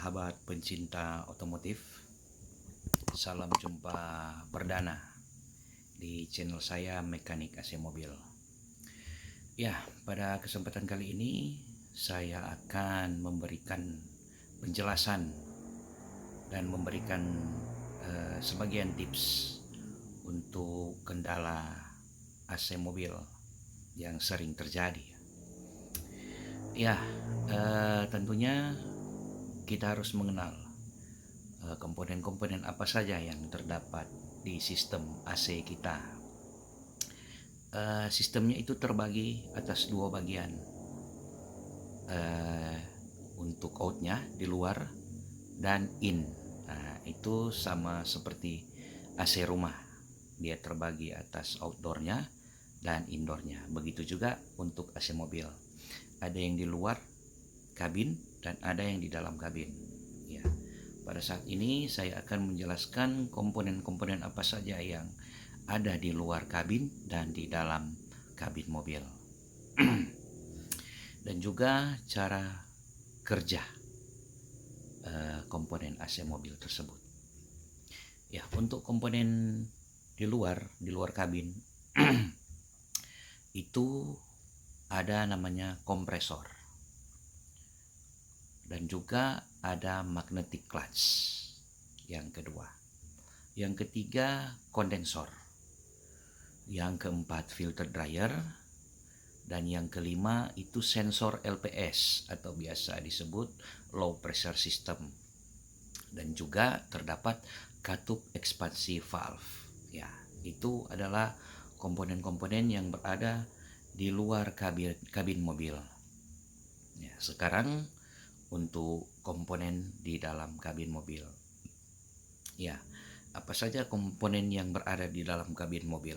sahabat pencinta otomotif. Salam jumpa perdana di channel saya Mekanik AC Mobil. Ya, pada kesempatan kali ini saya akan memberikan penjelasan dan memberikan sebagian tips untuk kendala AC mobil yang sering terjadi. Ya, tentunya kita harus mengenal komponen-komponen apa saja yang terdapat di sistem AC kita. Sistemnya itu terbagi atas dua bagian. Untuk outnya di luar dan in. Itu sama seperti AC rumah, dia terbagi atas outdoornya dan indoornya. Begitu juga untuk AC mobil, ada yang di luar kabin dan ada yang di dalam kabin. Ya, pada saat ini saya akan menjelaskan komponen-komponen apa saja yang ada di luar kabin dan di dalam kabin mobil. Dan juga cara kerja komponen AC mobil tersebut. Ya, untuk komponen di luar kabin itu ada namanya kompresor dan juga ada magnetic clutch yang kedua. Yang ketiga kondensor, yang keempat filter dryer, dan yang kelima itu sensor LPS atau biasa disebut low pressure system, dan juga terdapat katup ekspansi valve. Ya, itu adalah komponen-komponen yang berada di luar kabin mobil. Ya, sekarang untuk komponen di dalam kabin mobil. Ya, apa saja komponen yang berada di dalam kabin mobil?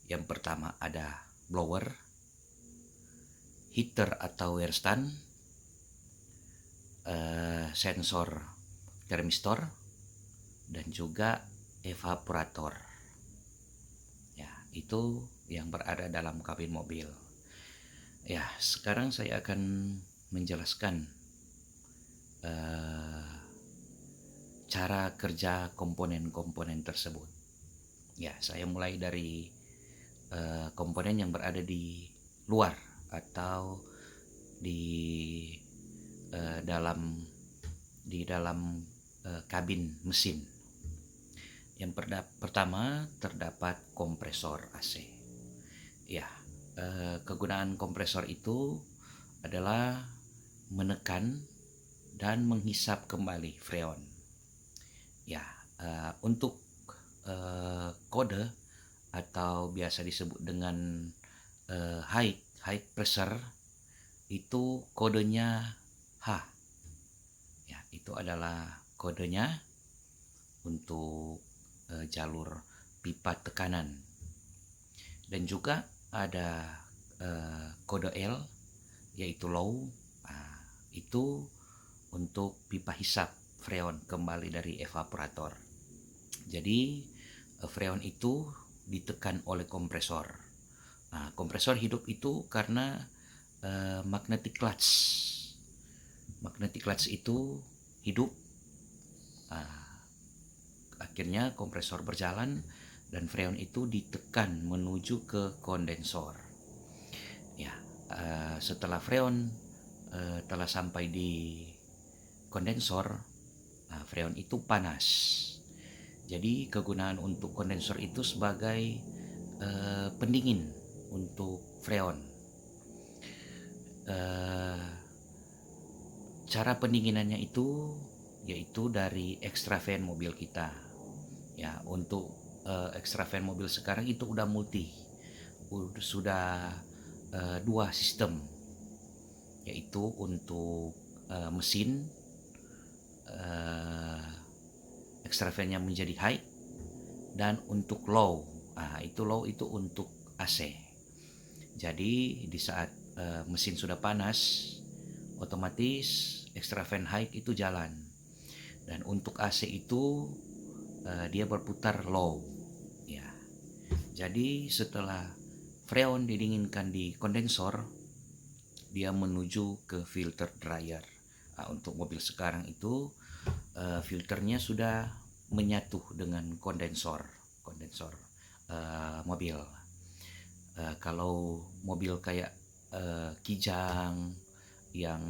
Yang pertama ada blower, heater atau air stand, sensor termistor, dan juga evaporator. Ya, itu yang berada dalam kabin mobil. Ya, sekarang saya akan menjelaskan cara kerja komponen-komponen tersebut. Ya, saya mulai dari komponen yang berada di luar atau di dalam kabin mesin. Yang pertama terdapat kompresor AC. Ya, kegunaan kompresor itu adalah menekan dan menghisap kembali freon. Ya, untuk kode atau biasa disebut dengan high pressure itu kodenya H. Ya, itu adalah kodenya untuk jalur pipa tekanan. Dan juga ada kode L yaitu low. Itu untuk pipa hisap freon kembali dari evaporator. Jadi freon itu ditekan oleh kompresor. Kompresor hidup itu karena magnetic clutch. Magnetic clutch itu hidup. Akhirnya kompresor berjalan dan freon itu ditekan menuju ke kondensor. Ya, setelah freon telah sampai di kondensor, freon itu panas. Jadi kegunaan untuk kondensor itu sebagai pendingin untuk freon. Cara pendinginannya itu yaitu dari extra fan mobil kita. Ya, untuk extra fan mobil sekarang itu udah multi, sudah dua sistem, yaitu untuk mesin extra fan-nya menjadi high, dan untuk low, itu low itu untuk AC. Jadi di saat mesin sudah panas, otomatis extra fan high itu jalan, dan untuk AC itu dia berputar low. Ya, jadi setelah freon didinginkan di kondensor, dia menuju ke filter dryer Untuk mobil sekarang itu filternya sudah menyatu dengan kondensor mobil. Kalau mobil kayak Kijang yang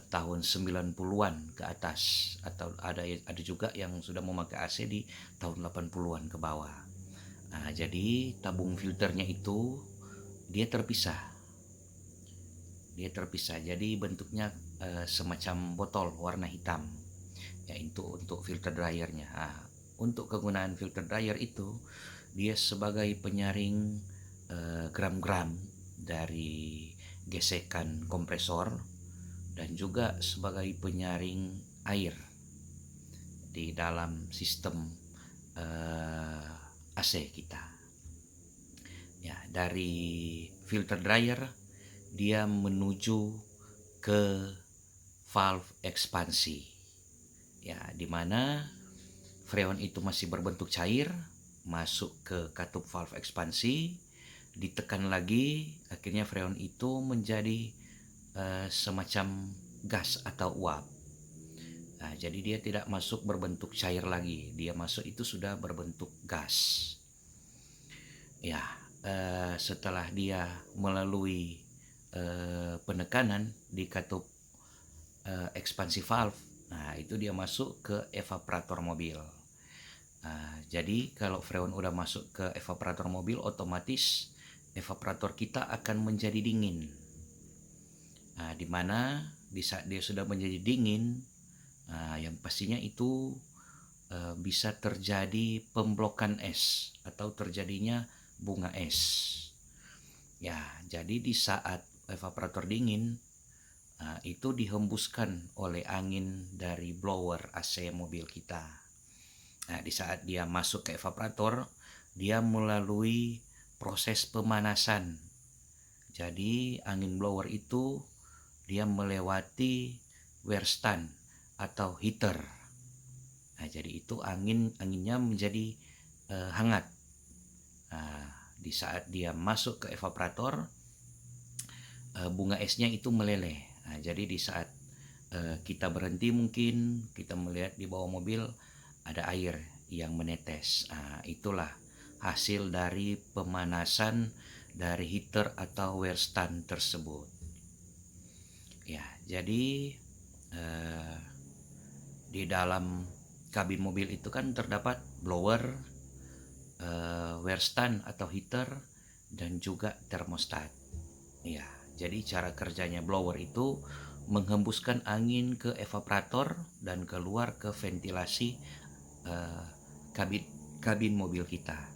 tahun 90-an ke atas, atau ada juga yang sudah memakai AC di tahun 80-an ke bawah. Jadi tabung filternya itu dia terpisah. Jadi bentuknya semacam botol warna hitam. Ya, itu untuk filter dryernya. Untuk kegunaan filter dryer itu dia sebagai penyaring gram-gram dari gesekan kompresor, dan juga sebagai penyaring air di dalam sistem AC kita. Ya, dari filter dryer dia menuju ke valve ekspansi. Ya, di mana freon itu masih berbentuk cair, masuk ke katup valve ekspansi, ditekan lagi, akhirnya freon itu menjadi semacam gas atau uap. Jadi dia tidak masuk berbentuk cair lagi, dia masuk itu sudah berbentuk gas. Ya, setelah dia melalui penekanan di katup ekspansi valve, itu dia masuk ke evaporator mobil. Jadi kalau freon udah masuk ke evaporator mobil, otomatis evaporator kita akan menjadi dingin. Di mana di saat dia sudah menjadi dingin, yang pastinya itu bisa terjadi pemblokan es atau terjadinya bunga es. Ya, jadi di saat evaporator dingin, itu dihembuskan oleh angin dari blower AC mobil kita. Di saat dia masuk ke evaporator, dia melalui proses pemanasan. Jadi angin blower itu dia melewati wear stand atau heater. Jadi itu anginnya menjadi hangat. Di saat dia masuk ke evaporator, bunga esnya itu meleleh. Jadi di saat kita berhenti, mungkin kita melihat di bawah mobil ada air yang menetes. Itulah hasil dari pemanasan dari heater atau wear stand tersebut. Ya, jadi di dalam kabin mobil itu kan terdapat blower, wear stand atau heater, dan juga termostat. Ya, jadi cara kerjanya blower itu menghembuskan angin ke evaporator dan keluar ke ventilasi kabin mobil kita.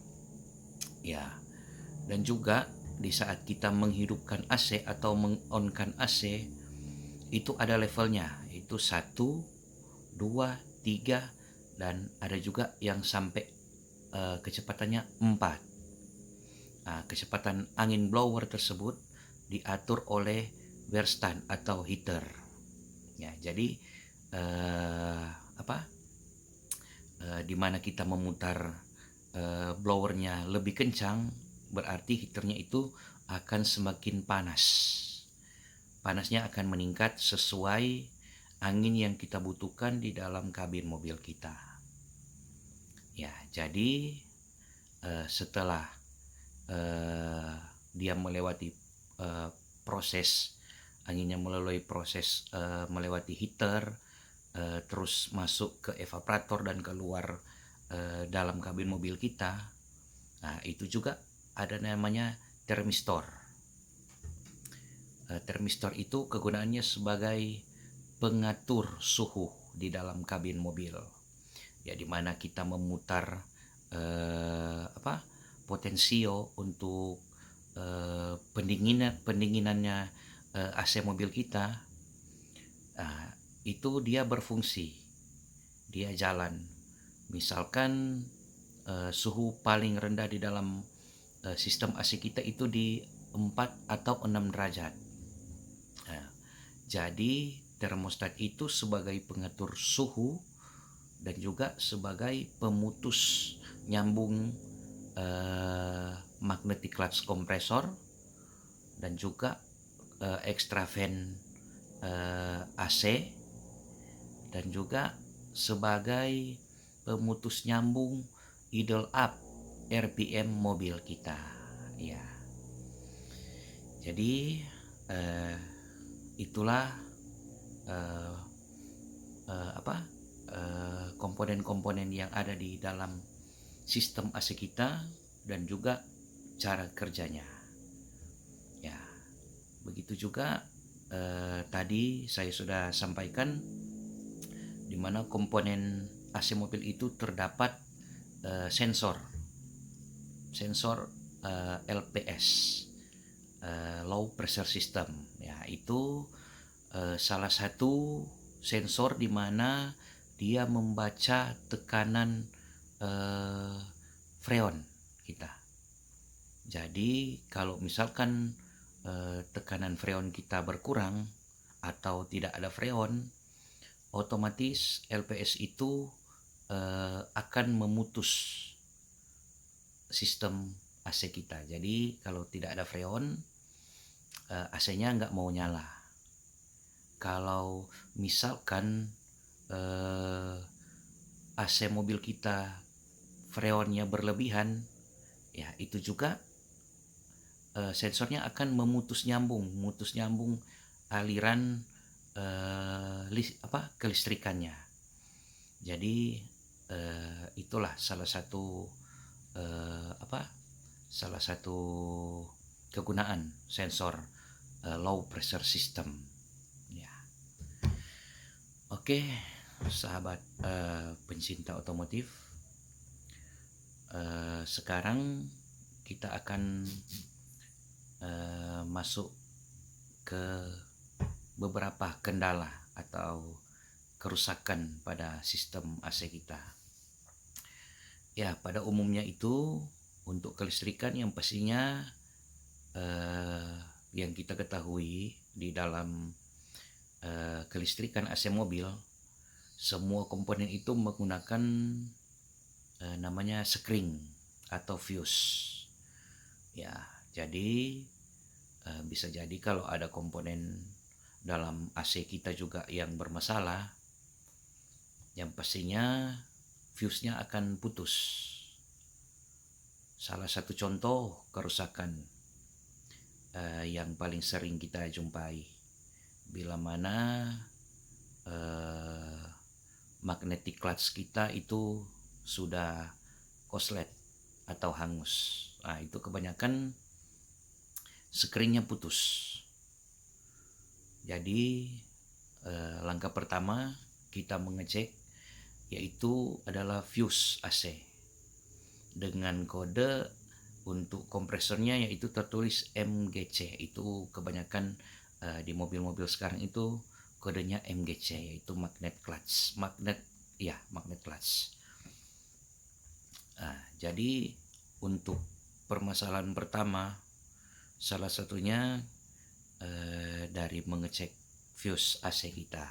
Ya, dan juga di saat kita menghidupkan AC atau mengonkan AC, itu ada levelnya, itu 1, 2, 3, dan ada juga yang sampai kecepatannya 4. Kecepatan angin blower tersebut diatur oleh wear stand atau heater. Ya, jadi di mana kita memutar blowernya lebih kencang, berarti heaternya itu akan semakin panas. Panasnya akan meningkat sesuai angin yang kita butuhkan di dalam kabin mobil kita. Ya, jadi setelah dia melewati proses anginnya melalui proses melewati heater, terus masuk ke evaporator dan keluar dalam kabin mobil kita. Itu juga ada namanya termistor. Termistor itu kegunaannya sebagai pengatur suhu di dalam kabin mobil. Ya, di mana kita memutar potensio untuk pendinginannya AC mobil kita. Itu dia berfungsi, dia jalan. Misalkan suhu paling rendah di dalam sistem AC kita itu di 4 atau 6 derajat. Jadi termostat itu sebagai pengatur suhu dan juga sebagai pemutus nyambung magnetic clutch kompresor, dan juga extra fan AC dan juga sebagai pemutus nyambung idle up RPM mobil kita. Ya, jadi itulah eh, komponen-komponen yang ada di dalam sistem AC kita dan juga cara kerjanya. Ya, begitu juga tadi saya sudah sampaikan di mana komponen AC mobil itu terdapat sensor LPS, low pressure system. Ya, itu salah satu sensor di mana dia membaca tekanan freon kita. Jadi kalau misalkan tekanan freon kita berkurang atau tidak ada freon, otomatis LPS itu akan memutus sistem AC kita. Jadi kalau tidak ada freon, AC-nya nggak mau nyala. Kalau misalkan AC mobil kita freonnya berlebihan, ya itu juga sensornya akan memutus nyambung aliran kelistrikannya. Jadi itulah salah satu kegunaan sensor low pressure system. Ya. Oke, sahabat pencinta otomotif, sekarang kita akan masuk ke beberapa kendala atau kerusakan pada sistem AC kita. Ya, pada umumnya itu untuk kelistrikan yang pastinya yang kita ketahui di dalam kelistrikan AC mobil, semua komponen itu menggunakan namanya sekring atau fuse. Ya, jadi bisa jadi kalau ada komponen dalam AC kita juga yang bermasalah, yang pastinya fuse-nya akan putus. Salah satu contoh kerusakan yang paling sering kita jumpai bila mana magnetic clutch kita itu sudah koslet atau hangus. Nah, itu kebanyakan sekringnya putus. Jadi langkah pertama kita mengecek yaitu adalah fuse AC dengan kode untuk kompresornya yaitu tertulis MGC. Itu kebanyakan di mobil-mobil sekarang itu kodenya MGC, yaitu magnet clutch. Magnet clutch. Jadi untuk permasalahan pertama, salah satunya dari mengecek fuse AC kita.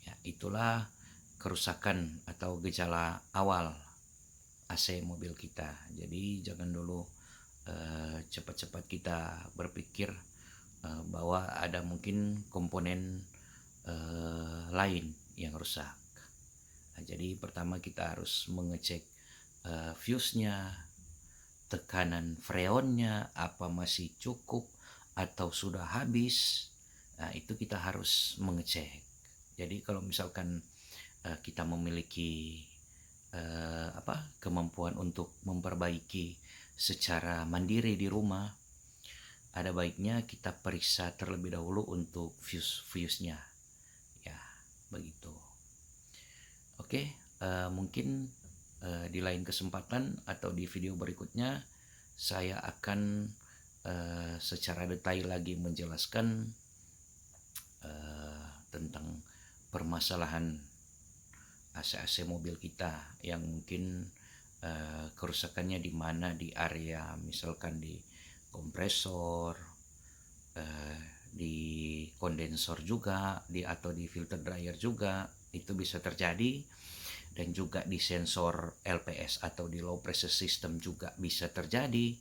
Ya, itulah kerusakan atau gejala awal AC mobil kita. Jadi jangan dulu cepat-cepat kita berpikir bahwa ada mungkin komponen lain yang rusak. Nah, jadi pertama kita harus mengecek fuse-nya, tekanan freonnya apa masih cukup atau sudah habis. Nah, itu kita harus mengecek. Jadi kalau misalkan kita memiliki kemampuan untuk memperbaiki secara mandiri di rumah, ada baiknya kita periksa terlebih dahulu untuk fuse-nya. Ya, begitu. Oke, mungkin di lain kesempatan atau di video berikutnya saya akan secara detail lagi menjelaskan tentang permasalahan AC mobil kita yang mungkin kerusakannya di mana, di area misalkan di kompresor, di kondensor juga, atau di filter dryer juga itu bisa terjadi, dan juga di sensor LPS atau di low pressure system juga bisa terjadi,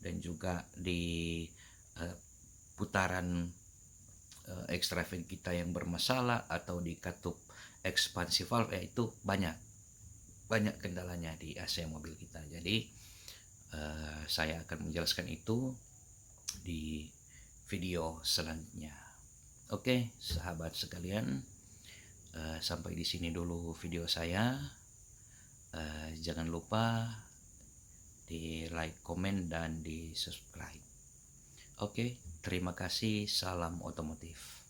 dan juga di putaran extravent kita yang bermasalah atau di katup ekspansi valve, itu banyak kendalanya di AC mobil kita. Jadi saya akan menjelaskan itu di video selanjutnya. Oke, sahabat sekalian, sampai di sini dulu video saya. Jangan lupa di like, komen, dan di subscribe. Oke, terima kasih. Salam otomotif.